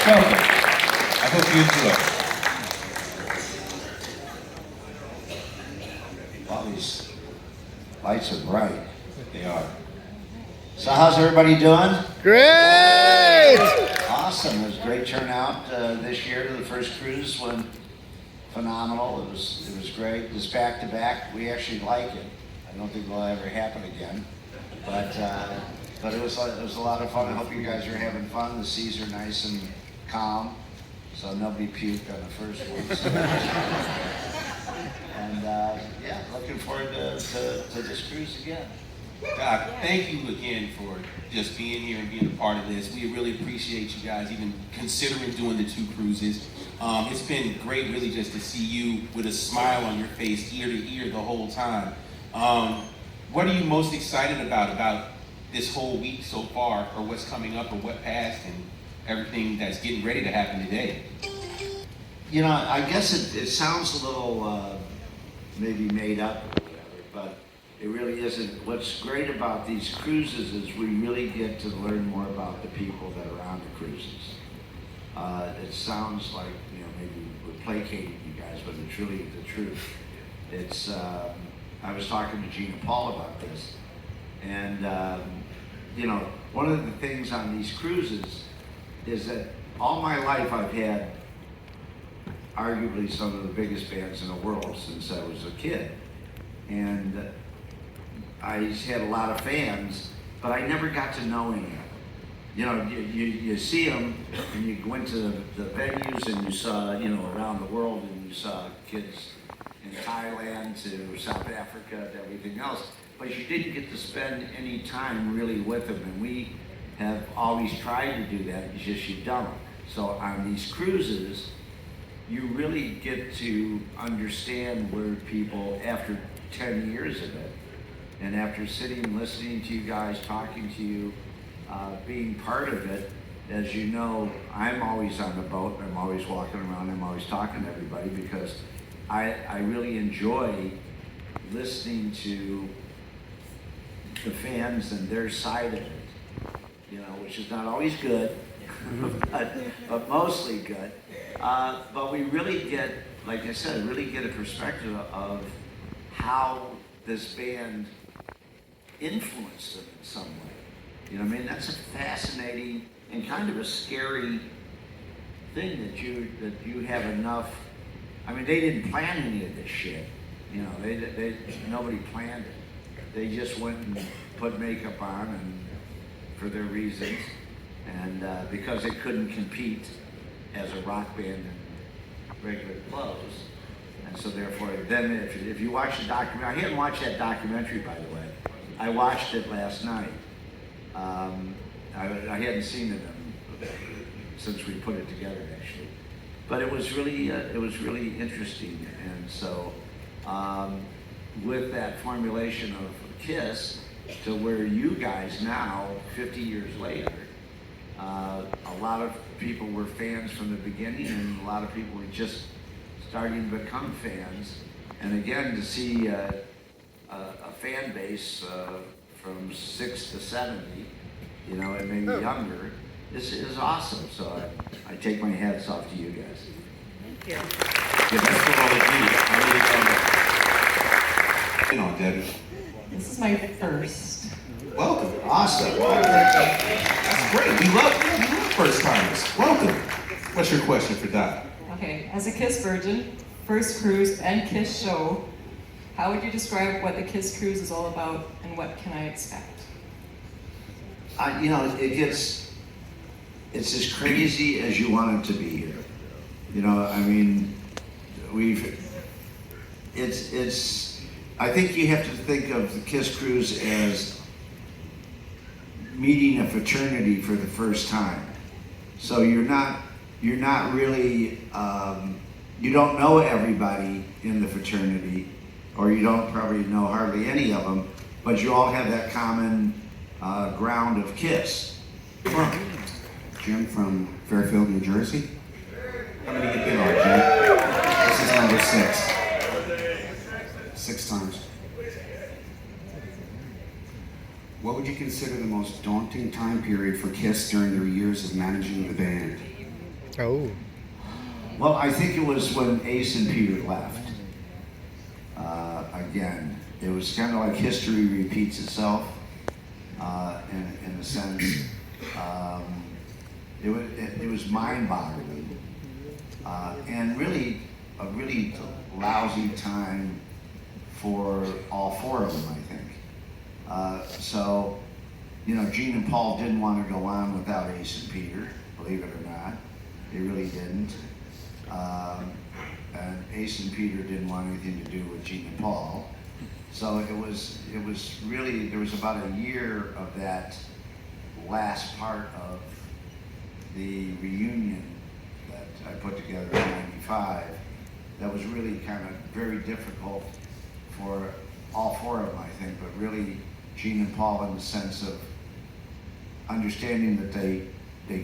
Welcome. I hope you enjoy. Wow, these lights are bright. They are. So how's everybody doing? Great! Awesome. It was a great turnout this year. The first cruise went phenomenal. It was great. This back-to-back, we actually like it. I don't think it'll ever happen again. But it was a lot of fun. I hope you guys are having fun. The seas are nice and calm, so nobody puked on the first one. And yeah, looking forward to this cruise again. Doc, thank you again for just being here and being a part of this. We really appreciate you guys even considering doing the 2 cruises. It's been great really just to see you with a smile on your face ear to ear the whole time. What are you most excited about this whole week so far, or what's coming up, or what passed, and everything that's getting ready to happen today? You know, I guess it sounds a little maybe made up or whatever, but it really isn't. What's great about these cruises is we really get to learn more about the people that are on the cruises. It sounds like, you know, maybe we're placating you guys, but it's really the truth. It's, I was talking to Gina Paul about this, and you know, one of the things on these cruises is that all my life I've had arguably some of the biggest bands in the world since I was a kid. And I had a lot of fans, but I never got to know any of them. You know, you see them, and you went to the venues, and you saw, you know, around the world, and you saw kids in Thailand to South Africa to everything else, but you didn't get to spend any time really with them, and we have always tried to do that, it's just you don't. So on these cruises, you really get to understand where people, after 10 years of it, and after sitting and listening to you guys, talking to you, being part of it, as you know, I'm always on the boat, I'm always walking around, I'm always talking to everybody, because I really enjoy listening to the fans and their side of it, you know, which is not always good, but mostly good. But we really get, like I said, really get a perspective of how this band influenced them in some way. You know what I mean? That's a fascinating and kind of a scary thing that you have enough. I mean, they didn't plan any of this shit. You know, nobody planned it. They just went and put makeup on, and for their reasons, and because they couldn't compete as a rock band in regular clothes. And so therefore, then if you watch the documentary, I hadn't watched that documentary, by the way. I watched it last night. I hadn't seen it since we put it together, actually. But it was really interesting. And so with that formulation of KISS to where you guys now, 50 years later, a lot of people were fans from the beginning, and a lot of people were just starting to become fans. And again, to see a fan base from 6 to 70, you know, and maybe younger, this is awesome. So I take my hats off to you guys. Thank you. Yeah, that's for all of you. I really fun. You know, Debbie. This is my first. Welcome. Awesome. That's great. We love first timers. Welcome. What's your question for Doc? Okay, as a KISS virgin, first cruise and KISS show, how would you describe what the KISS cruise is all about, and what can I expect? You know, it's as crazy as you want it to be here. You know, I mean, I think you have to think of the KISS cruise as meeting a fraternity for the first time. So you're not really, you don't know everybody in the fraternity, or you don't probably know hardly any of them, but you all have that common ground of KISS. Jim from Fairfield, New Jersey. How many you been on, Jim? This is number 6. 6 times. What would you consider the most daunting time period for KISS during their years of managing the band? Oh. Well, I think it was when Ace and Peter left. Again, it was kind of like history repeats itself in a sense. It was mind-boggling and really a really lousy time for all four of them, I think. So, you know, Gene and Paul didn't want to go on without Ace and Peter, believe it or not. They really didn't. And Ace and Peter didn't want anything to do with Gene and Paul. So it was really, there was about a year of that last part of the reunion that I put together in '95 that was really kind of very difficult for all four of them, I think, but really Gene and Paul in the sense of understanding that they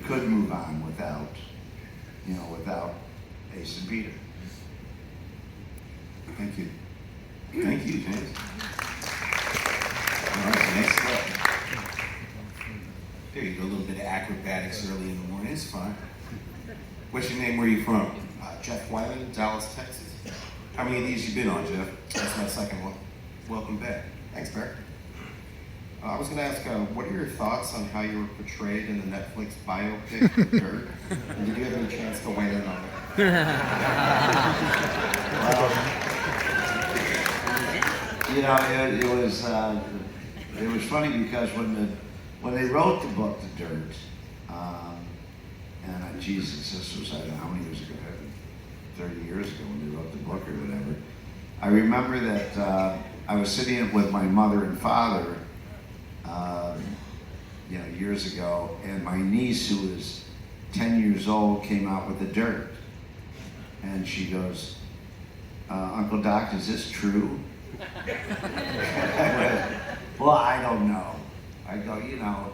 could move on without, you know, without Ace and Peter. Thank you. Thank you, James. All right, next up. There you go, a little bit of acrobatics early in the morning. It's fine. What's your name? Where are you from? Jeff Wyman, Dallas, Texas. How many of these you been on, Jeff? That's my second one. Welcome back. Thanks, Bear. I was going to ask, what are your thoughts on how you were portrayed in the Netflix biopic, Dirt? And did you have any chance to weigh in on it? You know, it was funny because when they wrote the book, The Dirt, and Jesus, this was, I don't know how many years ago, 30 years ago when they wrote the book or whatever. I remember that I was sitting with my mother and father, you know, years ago, and my niece, who was 10 years old, came out with The Dirt. And she goes, Uncle Doc, is this true? I went, well, I don't know. I go, you know,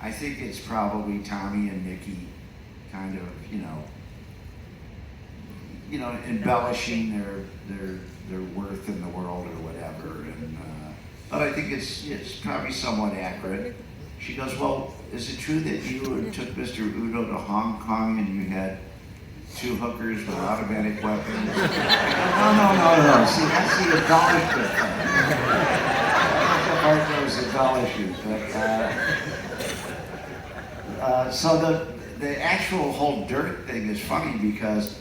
I think it's probably Tommy and Mickey kind of, you know, embellishing their worth in the world or whatever. And but I think it's probably somewhat accurate. She goes, well, is it true that you took Mr. Udo to Hong Kong and you had 2 hookers with automatic weapons? No. See, that's the embellishment. The part that was embellishing. But so the actual whole Dirt thing is funny because,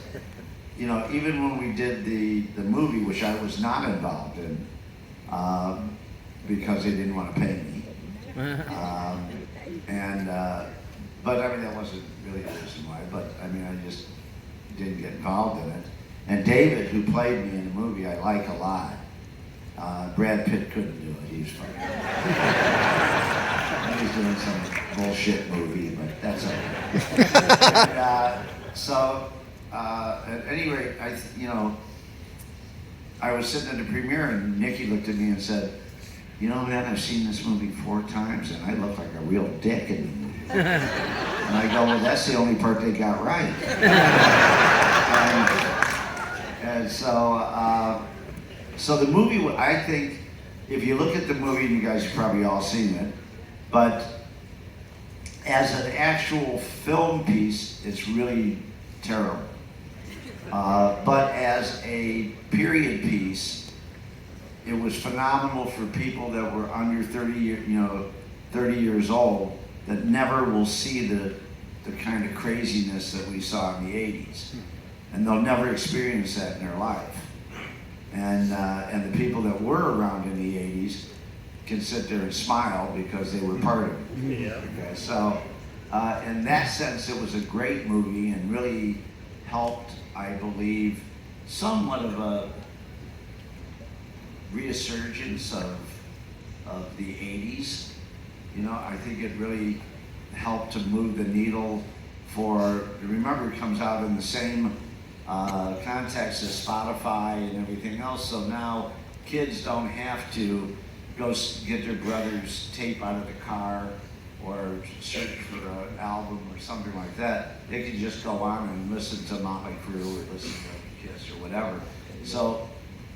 you know, even when we did the movie, which I was not involved in, because they didn't want to pay me, but I mean that wasn't really the reason why. But I mean I just didn't get involved in it. And David, who played me in the movie, I like a lot. Brad Pitt couldn't do it. He was funny. He was doing some bullshit movie, but that's okay. At any rate, I was sitting at the premiere and Nikki looked at me and said, you know, man, I've seen this movie 4 times and I look like a real dick in the movie. And I go, well, that's the only part they got right. So the movie, I think, if you look at the movie, and you guys have probably all seen it, but as an actual film piece, it's really terrible. But as a period piece, it was phenomenal for people that were under 30 years old that never will see the kind of craziness that we saw in the 80s. And they'll never experience that in their life. And the people that were around in the 80s can sit there and smile because they were part of it. Yeah. Okay, so in that sense, it was a great movie and really helped, I believe, somewhat of a resurgence of the 80s. You know, I think it really helped to move the needle for, remember, it comes out in the same context as Spotify and everything else, so now kids don't have to go get their brother's tape out of the car or search for an album or something like that. They can just go on and listen to Motley Crue or listen to KISS or whatever. So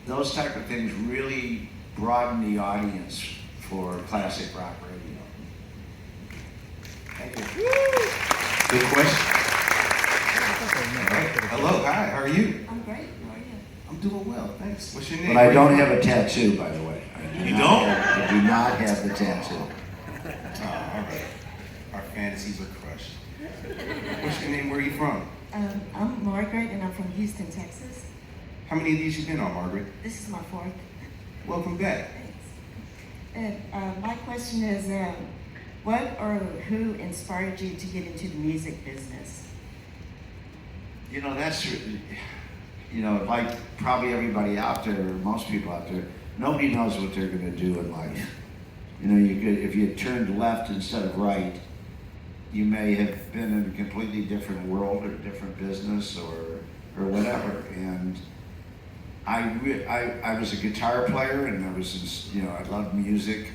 those type of things really broaden the audience for classic rock radio. Thank you. Good question. Thanks. What's your name? But I Where you don't from? have a tattoo, by the way. You don't? I do not have the tattoo. Oh, all right. Our fantasies are crushed. What's your name? Where are you from? I'm Margaret, and I'm from Houston, Texas. How many of these you been on, Margaret? This is my fourth. Welcome back. Thanks. And my question is, what or who inspired you to get into the music business? You know, that's, you know, like probably everybody out there, or most people out there, nobody knows what they're going to do in life. You know, you could, if you turned left instead of right, you may have been in a completely different world or different business or whatever. And I was a guitar player, and I was, you know, I loved music.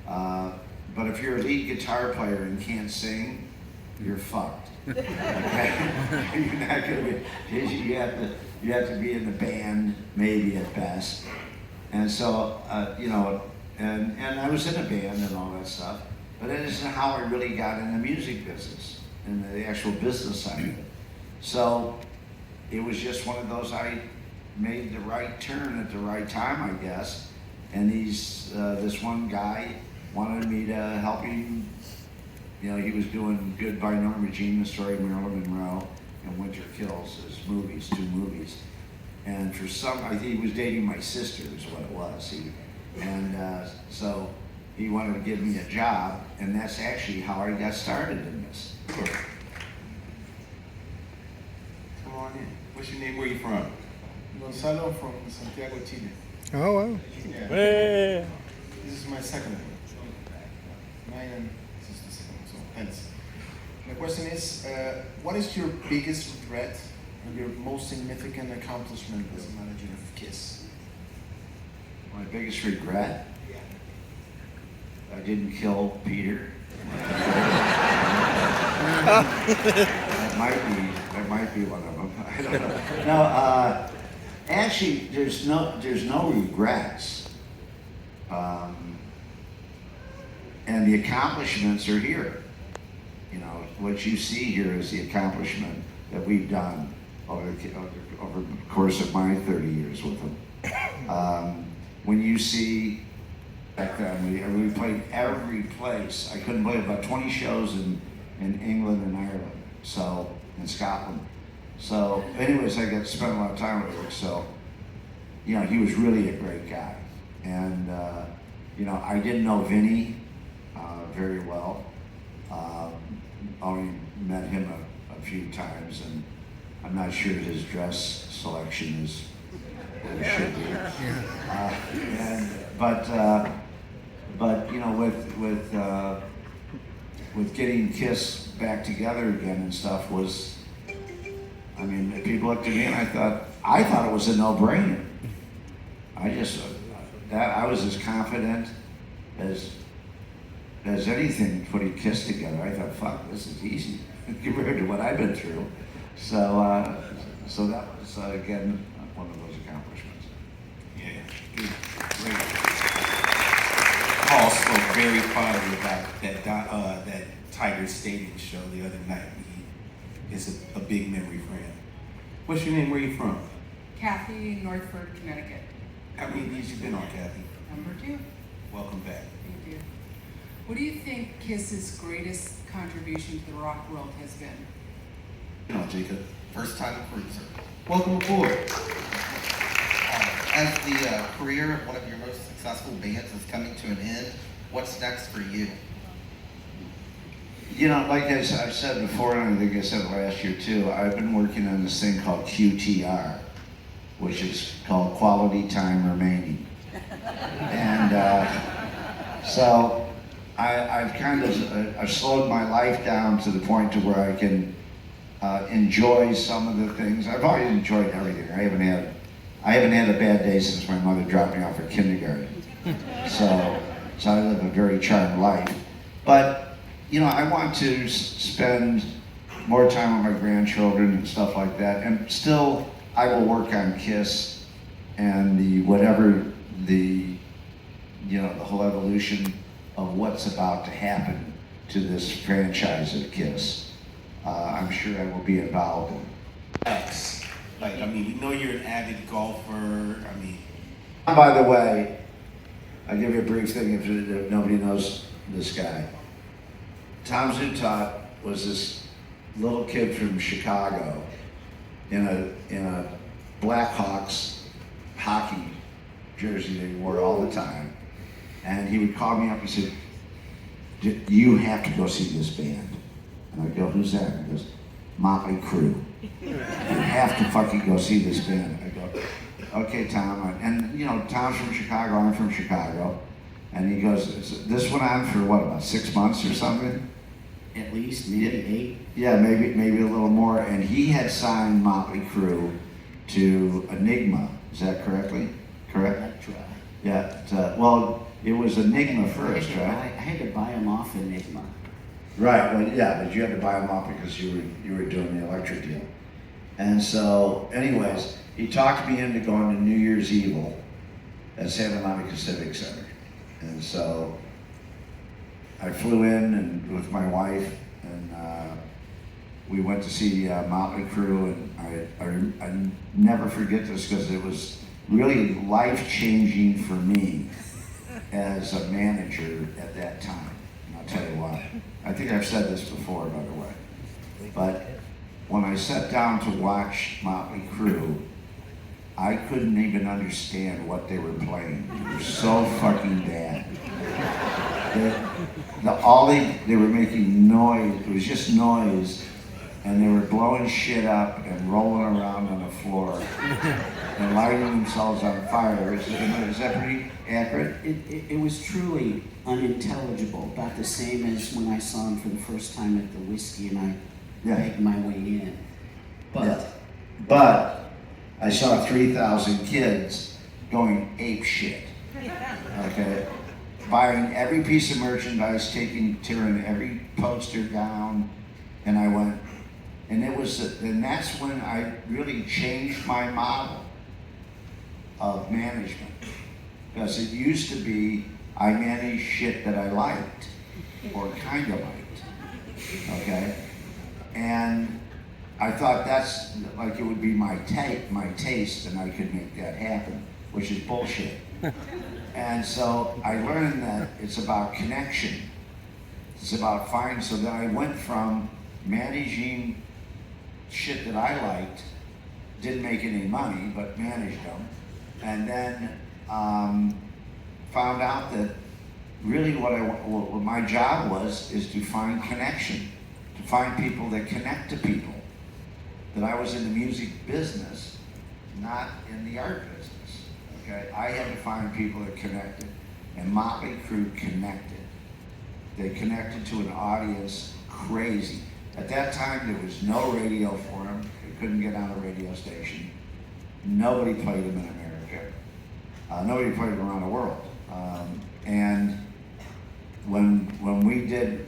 But if you're a lead guitar player and can't sing, you're fucked. Okay? You're not gonna be. You have to be in the band, maybe at best. And so, you know, and I was in a band and all that stuff. But that isn't how I really got in the music business, in the actual business side of it. So it was just one of those, I made the right turn at the right time, I guess. And this one guy wanted me to help him. You know, he was doing Goodbye Norma Jean, The Story of Marilyn Monroe, and Winter Kills, his movies, 2 movies. And for some, I think he was dating my sister is what it was. So he wanted to give me a job, and that's actually how I got started in this. Sure. Come on in. What's your name? Where are you from? Gonzalo from Santiago, Chile. Oh, wow. Yeah. Hey. This is my second one. Mine and this is the second one, so hence. My question is, what is your biggest regret and your most significant accomplishment as a manager of KISS? My biggest regret? I didn't kill Peter. That might be one of them. I don't know. No, actually, there's no regrets. And the accomplishments are here. You know, what you see here is the accomplishment that we've done over the course of my 30 years with them. When you see back then, we played every place. I couldn't believe about 20 shows in England and Ireland, so in Scotland. So, anyways, I got to spend a lot of time with Rick. So, you know, he was really a great guy, and you know, I didn't know Vinny very well. Only met him a few times, and I'm not sure his dress selection is what it should be. But you know, with getting KISS back together again and stuff was, I mean, people looked at me and I thought it was a no-brainer. I was as confident as anything putting KISS together. I thought, fuck, this is easy compared to what I've been through. So that was again one of those accomplishments. Yeah, good. Great. Paul spoke very fondly about that Tiger Stadium show the other night. It's a big memory for him. What's your name? Where are you from? Kathy, Northford, Connecticut. How many of these you been on, Kathy? Number 2. Welcome back. Thank you. What do you think KISS's greatest contribution to the rock world has been? You know, Jacob. First time cruiser. Welcome aboard. As the career of one of your most successful bands is coming to an end, what's next for you? You know, like I've said before, and I think I said last year too, I've been working on this thing called QTR, which is called Quality Time Remaining. And so I've kind of I've slowed my life down to the point to where I can enjoy some of the things. I've always enjoyed everything. I haven't had a bad day since my mother dropped me off at kindergarten. So I live a very charmed life. But you know, I want to spend more time with my grandchildren and stuff like that. And still, I will work on KISS and the whole evolution of what's about to happen to this franchise of KISS. I'm sure I will be involved in. X. Like, I mean, we know you're an avid golfer. I mean, By the way, I'll give you a brief thing if nobody knows this guy. Tom Zutaut was this little kid from Chicago in a Blackhawks hockey jersey that he wore all the time. And he would call me up and say, "You have to go see this band." And I'd go, "Who's that?" And he goes, "Motley Crue. You have to fucking go see this band." I go, "Okay, Tom." And you know, Tom's from Chicago, I'm from Chicago. And he goes, "This went on for what, about 6 months or something?" At least, maybe 8. Yeah, maybe a little more. And he had signed Motley Crue to Enigma. Is that correct? That's right. Yeah. Well, it was Enigma first, right? I had to buy them off Enigma. Right. Well, yeah, but you had to buy them off because you were doing the electric deal. And so, anyways, he talked me into going to New Year's Evil at Santa Monica Civic Center. And so I flew in and with my wife, and we went to see Motley Crue, and I never forget this because it was really life-changing for me as a manager at that time. And I'll tell you why. I think I've said this before, by the way. But when I sat down to watch Motley Crue, I couldn't even understand what they were playing. It was so fucking bad. They were making noise. It was just noise, and they were blowing shit up and rolling around on the floor and lighting themselves on fire. Is that pretty accurate? It was truly unintelligible, about the same as when I saw him for the first time at the Whiskey and I begged my way in. But I saw 3,000 kids going ape shit. Okay? Buying every piece of merchandise, tearing every poster down, and I went, and that's when I really changed my model of management. Because it used to be, I managed shit that I liked, or kind of liked, okay? And I thought that's, like it would be my taste, and I could make that happen, which is bullshit. And so I learned that it's about connection. It's about finding, so then I went from managing shit that I liked, didn't make any money, but managed them, and then found out that really what my job is to find connection, to find people that connect to people. That I was in the music business, not in the art business. Okay, I had to find people that connected, and Motley Crue connected. They connected to an audience crazy. At that time, there was no radio for them. They couldn't get on a radio station. Nobody played them in America. Nobody played them around the world. And when we did,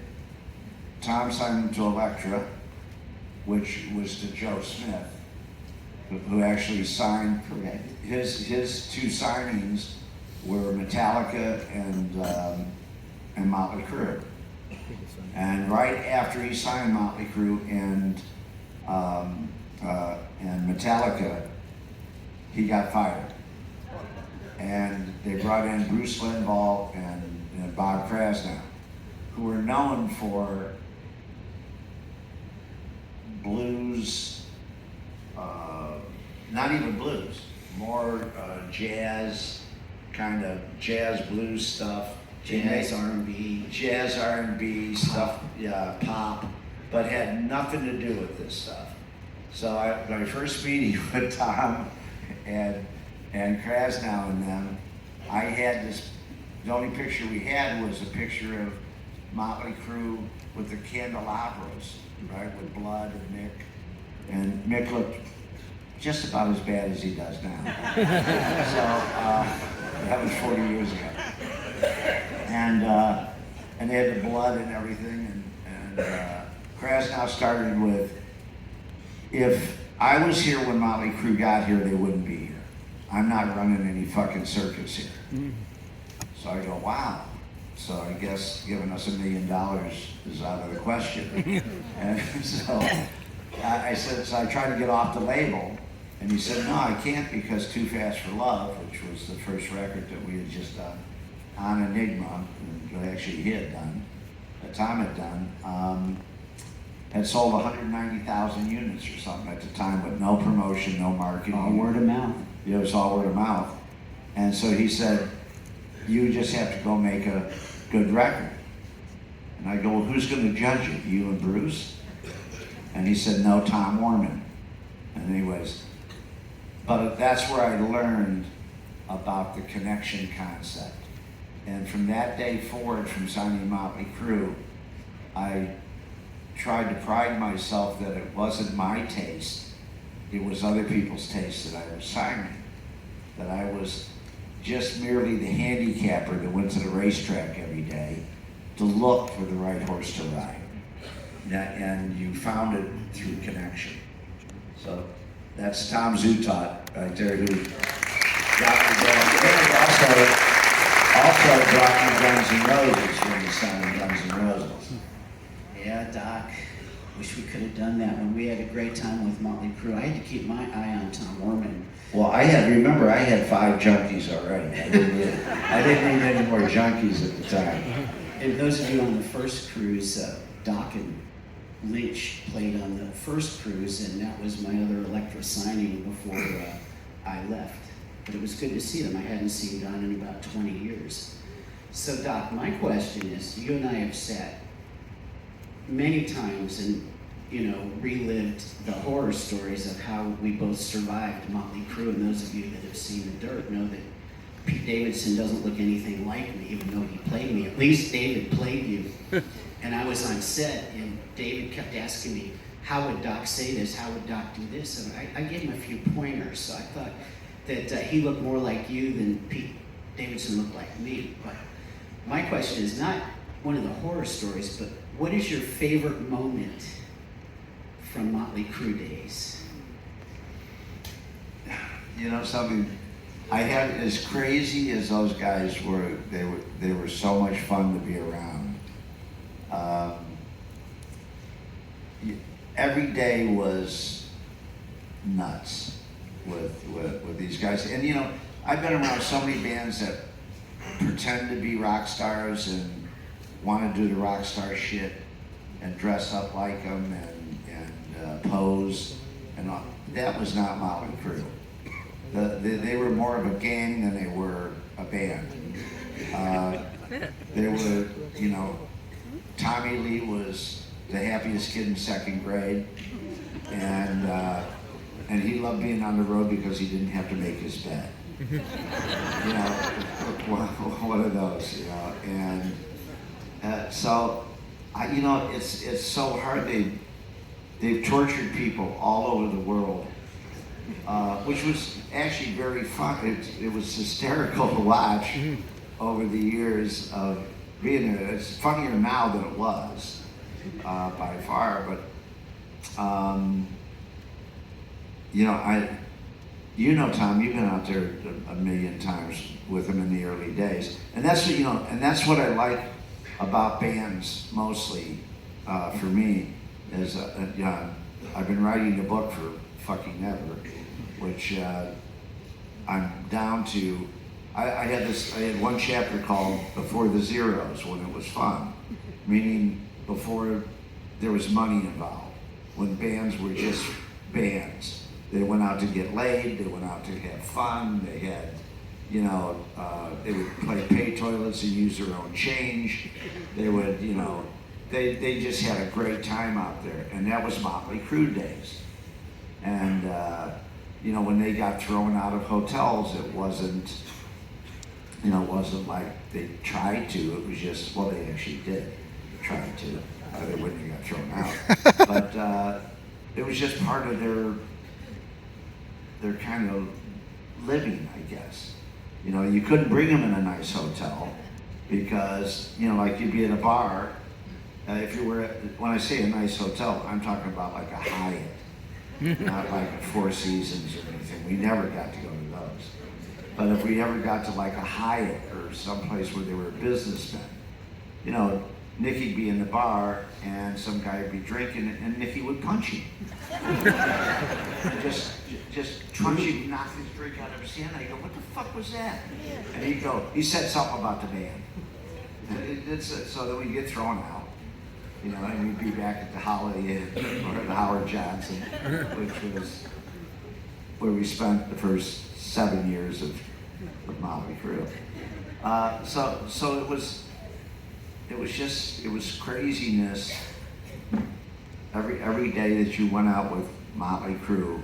Tom signed them to Elektra, which was to Joe Smith, who actually signed. Correct. His 2 signings were Metallica and Motley Crue. And right after he signed Motley Crue and Metallica, he got fired. And they brought in Bruce Lindahl and Bob Krasnow, who were known for blues, not even blues, more jazz, kind of jazz blues stuff. Jazz R&B. Jazz R&B stuff, yeah, pop, but had nothing to do with this stuff. So my first meeting with Tom and Krasnow and them, I had this, the only picture we had was a picture of Motley Crue with the candelabras, right, with blood and Mick. And Mick looked just about as bad as he does now. So that was 40 years ago. And they had the blood and everything. And Krasnow started with, if I was here when Motley Crue got here, they wouldn't be here. I'm not running any fucking circus here. So I go, wow. So I guess giving us $1 million is out of the question. And so I said, so I tried to get off the label, And he said, no, I can't, because Too Fast for Love, which was the first record that we had just done on Enigma, and actually he had done, that Tom had done, had sold 190,000 units or something at the time, with no promotion, no marketing. All word of mouth. It was all word of mouth. And so he said, you just have to go make a good record. And I go, well, who's going to judge it, you and Bruce? And he said, no, Tom Warman. And anyways, but that's where I learned about the connection concept. And from that day forward, from signing Motley Crue, I tried to pride myself that it wasn't my taste, it was other people's taste that I was signing. That I was just merely the handicapper that went to the racetrack every day to look for the right horse to ride. And you found it through connection. So that's Tom Zutaut right there, who got me going. And also brought me Guns N' Roses when he signed Guns N' Roses. Yeah, Doc. Wish we could have done that when we had a great time with Motley Crue. I had to keep my eye on Tom Warman. Well, remember, I had 5 junkies already. I didn't need any more junkies at the time. And those of you on the first cruise, Doc and Lynch played on the first cruise, and that was my other Electra signing before I left. But it was good to see them. I hadn't seen Don in about 20 years. So Doc, my question is, you and I have sat many times and, relived the horror stories of how we both survived Motley Crue, and those of you that have seen The Dirt know that Pete Davidson doesn't look anything like me, even though he played me. At least David played you. And I was on set, and David kept asking me, how would Doc say this? How would Doc do this? And I gave him a few pointers, so I thought that he looked more like you than Pete Davidson looked like me. But my question is not one of the horror stories, but what is your favorite moment from Motley Crue days? You know something? I had, as crazy as those guys were, they were so much fun to be around. Every day was nuts with these guys. And I've been around so many bands that pretend to be rock stars and want to do the rock star shit and dress up like them and pose and all. That was not Motley Crue. They were more of a gang than they were a band. They were, Tommy Lee was the happiest kid in 2nd grade, and he loved being on the road because he didn't have to make his bed. One of those, and so, it's so hard. They've tortured people all over the world, which was actually very fun. It was hysterical to watch over the years of being there. It's funnier now than it was, by far, but, Tom, you've been out there a million times with them in the early days. And that's what, and that's what I like about bands mostly, for me, is, I've been writing the book for fucking ever, which, I'm down to. I had one chapter called Before the Zeros, when it was fun, meaning before there was money involved, when bands were just bands. They went out to get laid, they went out to have fun, they had, they would play pay toilets and use their own change. They would, they just had a great time out there, and that was Motley Crue days. And, when they got thrown out of hotels, it wasn't like they tried to, it was just, well, they actually did try to, or they wouldn't have got thrown out. But it was just part of their kind of living, I guess. You couldn't bring them in a nice hotel because, like you'd be at a bar, if you were when I say a nice hotel, I'm talking about like a Hyatt, not like a Four Seasons or anything. We never got to go to those. But if we ever got to like a Hyatt or someplace where there were businessmen, Nicky'd be in the bar and some guy would be drinking and Nicky would punch him. And just punch him, knock his drink out of his hand. I go, what the fuck was that? And he'd go, he said something about the band. And so then we'd get thrown out, you know, and we'd be back at the Holiday Inn or the Howard Johnson, which was where we spent the first 7 years of Motley Crue. So it was craziness every day that you went out with Motley Crue,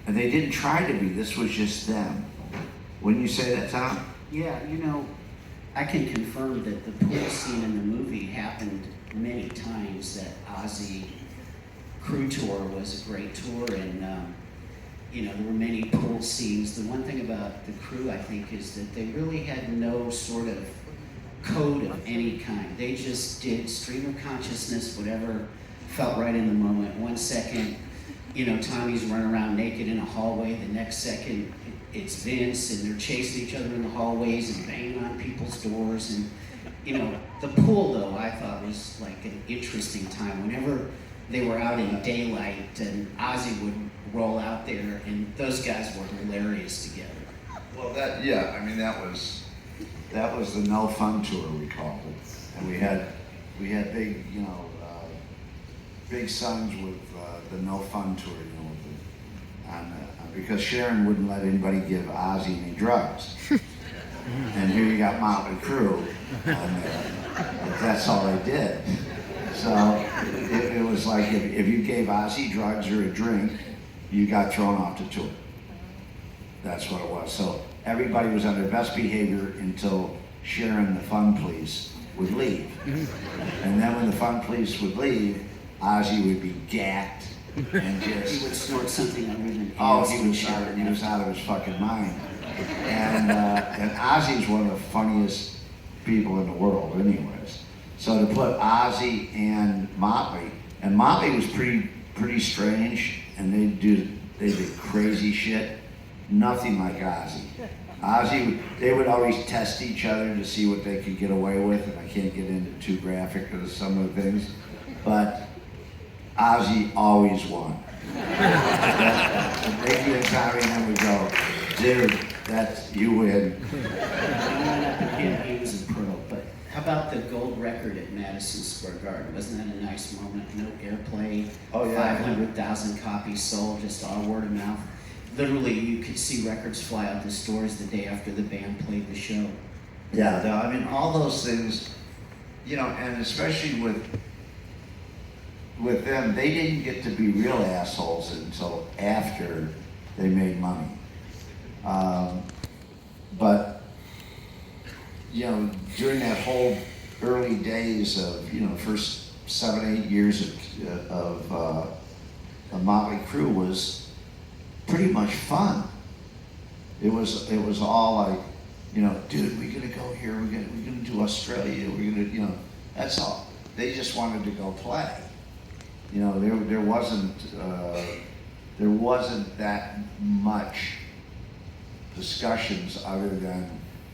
and they didn't try to be. This was just them. Wouldn't you say that, Tom? Yeah, you know, I can confirm that the pool scene in the movie happened many times. That Ozzy crew tour was a great tour, and you know, there were many pool scenes. The one thing about the crew, I think, is that they really had no sort of code of any kind. They just did stream of consciousness, whatever felt right in the moment. 1 second, you know, Tommy's running around naked in a hallway. The next second, it's Vince, and they're chasing each other in the hallways and banging on people's doors. And, you know, the pool, though, I thought was like an interesting time. Whenever they were out in daylight and Ozzy would roll out there, and those guys were hilarious together. Well, that was the No Fun Tour, we called it, and we had big, you know, big songs with the No Fun Tour, you know, because Sharon wouldn't let anybody give Ozzy any drugs, and here you got Motley Crue, and that's all they did. So it was like if you gave Ozzy drugs or a drink, you got thrown off the tour. That's what it was. So everybody was on their best behavior until Sharon, the fun police, would leave. And then when the fun police would leave, Ozzy would be gacked and just... He would snort something other than he was out of his fucking mind. And Ozzy's one of the funniest people in the world anyways. So to put Ozzy and Motley was pretty strange, and they did crazy shit. Nothing like Ozzy. They would always test each other to see what they could get away with, and I can't get into too graphic of some of the things, but Ozzy always won. Mickey and Tommy and then would go, dude, you win. He was a pro, but how about the gold record at Madison Square Garden? Wasn't that a nice moment? No airplay, Oh, yeah. 500,000 copies sold, just all word of mouth. Literally, you could see records fly out the stores the day after the band played the show. Yeah, I mean, all those things, you know, and especially with them, they didn't get to be real assholes until after they made money. But, you know, during that whole early days of, you know, first 7-8 years of Motley Crue was pretty much fun. It was all like, you know, dude, we're gonna go here, we're gonna do Australia, we're gonna, you know, that's all. They just wanted to go play. You know, there wasn't that much discussions other than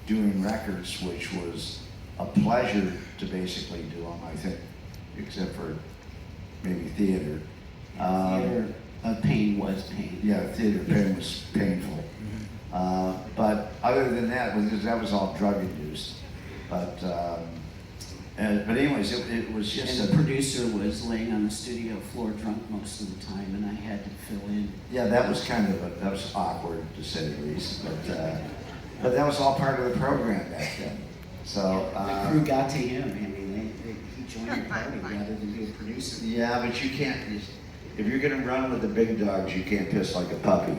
doing records, which was a pleasure to basically do them, I think, except for maybe theater. Theater pain was pain. Yeah, theater pain was painful. But other than that, that was all drug induced. But anyways, it was just. And the producer was laying on the studio floor drunk most of the time, and I had to fill in. Yeah, that was that was awkward to say the least. But that was all part of the program back then. So the crew got to him. I mean, he joined the party rather than be a producer. Yeah, but you can't. If you're gonna run with the big dogs, you can't piss like a puppy.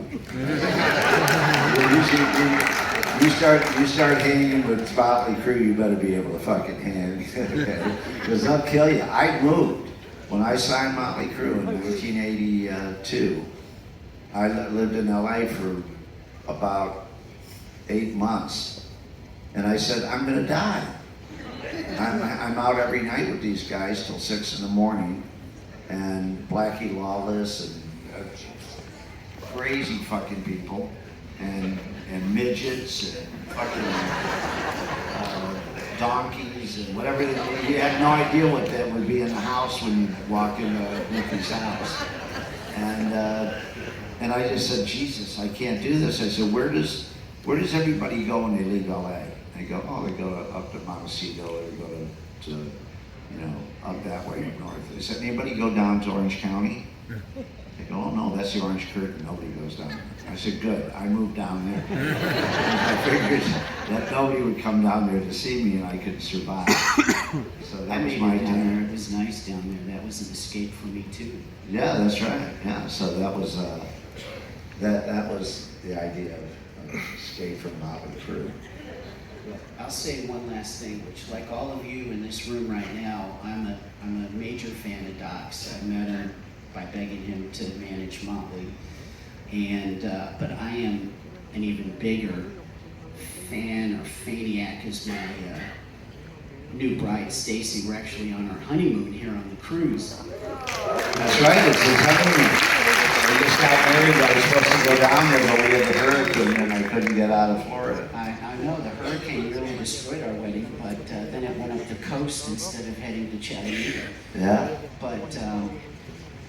You start hanging with Motley Crue, you better be able to fucking hang, okay? Because they'll kill you. I moved when I signed Motley Crue in 1982. I lived in LA for about 8 months, and I said, I'm gonna die. I'm out every night with these guys till 6 in the morning. And Blackie Lawless and crazy fucking people and midgets and fucking donkeys cookies and whatever. You had no idea what that would be in the house when you walk into Mickey's house. And I just said, Jesus, I can't do this. I said, where does everybody go when they leave LA? They go, oh, they go up to Montecito, or they go to you know, up that way up north. They said, anybody go down to Orange County? They go, oh no, that's the Orange Curtain. Nobody goes down there. I said, good, I moved down there. I figured that nobody would come down there to see me and I could survive. So I that was made my it down there. time. It was nice down there. That was an escape for me too. Yeah, that's right. Yeah, so that was that was the idea of escape from motley crew. I'll say one last thing, which, like all of you in this room right now, I'm a major fan of Doc's. I met him by begging him to manage Motley, and but I am an even bigger fan, or faniac is my new bride Stacy. We're actually on our honeymoon here on the cruise. That's right, it's his honeymoon. We just got married, I was supposed to go down there, but we had the hurricane and I couldn't get out of Florida. I know the hurricane really destroyed our wedding, but then it went up the coast instead of heading to Chattanooga. Yeah. But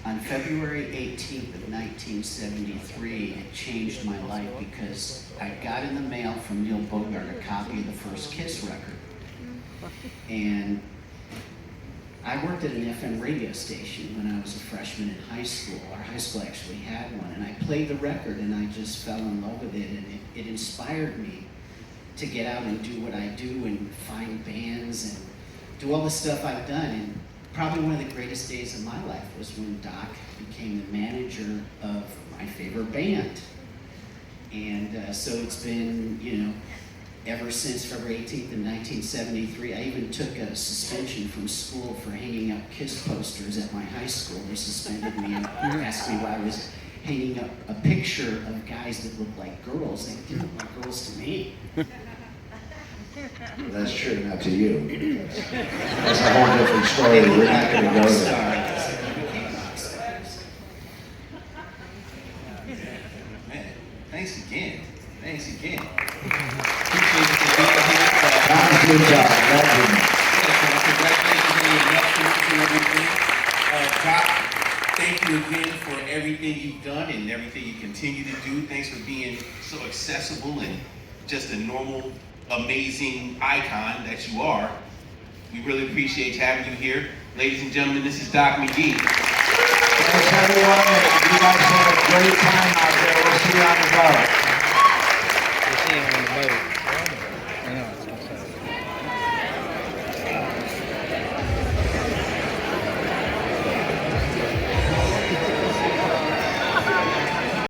on February 18th of 1973, it changed my life because I got in the mail from Neil Bogart a copy of the first KISS record. And I worked at an FM radio station when I was a freshman in high school. Our high school actually had one, and I played the record and I just fell in love with it, and it inspired me to get out and do what I do and find bands and do all the stuff I've done. And probably one of the greatest days of my life was when Doc became the manager of my favorite band. And so it's been, you know, ever since February 18th in 1973. I even took a suspension from school for hanging up KISS posters at my high school. They suspended me and asked me why I was hanging up a picture of guys that looked like girls. They didn't look like girls to me. That's true, not to you. That's a whole different story. We're not going to go there. Man, thanks again. Thanks again. Appreciate you for being here. Tom Zutaut, legend. Congratulations on your announcement and everything. Doc, thank you again for everything you've done and everything you continue to do. Thanks for being so accessible and just a normal, amazing icon that you are. We really appreciate having you here. Ladies and gentlemen, this is Doc McGee. Thanks everyone. You guys had a great time out there. We'll see you on the boat.